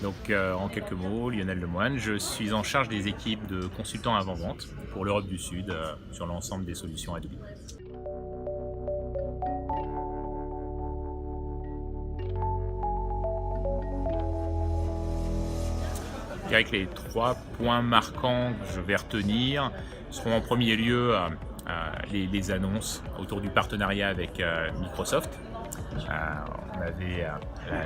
Donc en quelques mots, Lionel Lemoine, je suis en charge des équipes de consultants avant-vente pour l'Europe du Sud sur l'ensemble des solutions Adobe. Je dirais que les 3 points marquants que je vais retenir seront en premier lieu les annonces autour du partenariat avec Microsoft. On avait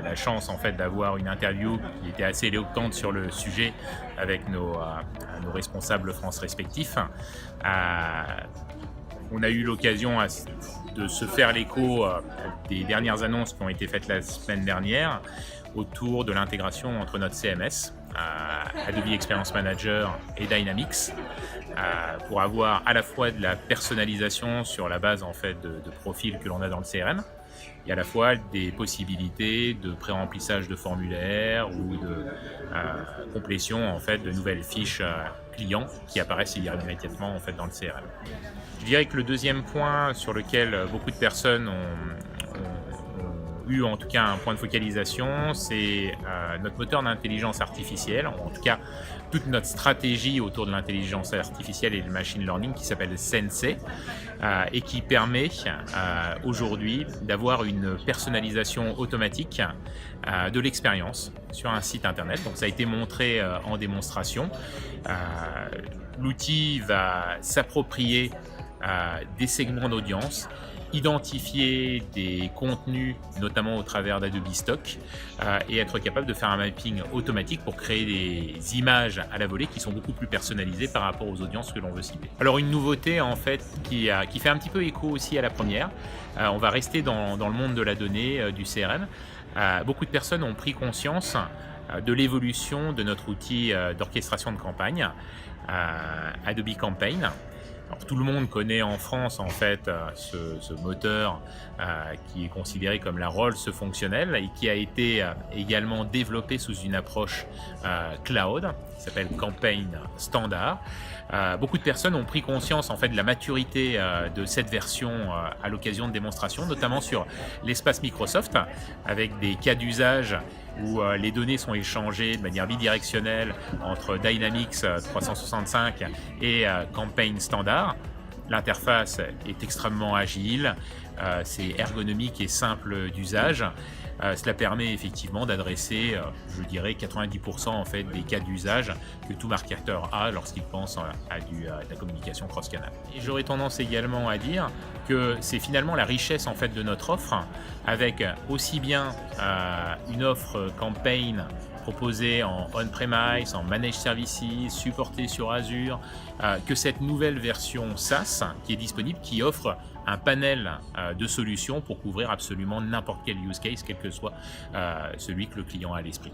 la chance en fait d'avoir une interview qui était assez éloquente sur le sujet avec nos responsables France respectifs. On a eu l'occasion de se faire l'écho des dernières annonces qui ont été faites la semaine dernière autour de l'intégration entre notre CMS, Adobe Experience Manager et Dynamics, pour avoir à la fois de la personnalisation sur la base en fait de profils que l'on a dans le CRM, et à la fois des possibilités de pré-remplissage de formulaires ou de complétion en fait de nouvelles fiches clients qui apparaissent immédiatement en fait dans le CRM. Je dirais que le deuxième point sur lequel beaucoup de personnes ont eu en tout cas un point de focalisation, c'est notre moteur d'intelligence artificielle, en tout cas toute notre stratégie autour de l'intelligence artificielle et le machine learning qui s'appelle Sensei et qui permet aujourd'hui d'avoir une personnalisation automatique de l'expérience sur un site internet. Donc ça a été montré en démonstration. L'outil va s'approprier des segments d'audience, identifier des contenus, notamment au travers d'Adobe Stock, et être capable de faire un mapping automatique pour créer des images à la volée qui sont beaucoup plus personnalisées par rapport aux audiences que l'on veut cibler. Alors une nouveauté en fait qui fait un petit peu écho aussi à la première, on va rester dans le monde de la donnée, du CRM. Beaucoup de personnes ont pris conscience de l'évolution de notre outil d'orchestration de campagne, Adobe Campaign. Alors, tout le monde connaît en France en fait ce moteur qui est considéré comme la Rolls fonctionnelle et qui a été également développé sous une approche cloud qui s'appelle Campaign Standard. Beaucoup de personnes ont pris conscience en fait de la maturité de cette version à l'occasion de démonstrations, notamment sur l'espace Microsoft, avec des cas d'usage où les données sont échangées de manière bidirectionnelle entre Dynamics 365 et Campaign Standard. L'interface est extrêmement agile, c'est ergonomique et simple d'usage. Cela permet effectivement d'adresser, je dirais, 90% en fait des cas d'usage que tout marketeur a lorsqu'il pense à de la communication cross-canal. Et j'aurais tendance également à dire que c'est finalement la richesse en fait de notre offre, avec aussi bien une offre campaign proposée en on-premise, en managed services, supportée sur Azure, que cette nouvelle version SaaS qui est disponible, qui offre un panel de solutions pour couvrir absolument n'importe quel use case, quel que soit celui que le client a à l'esprit.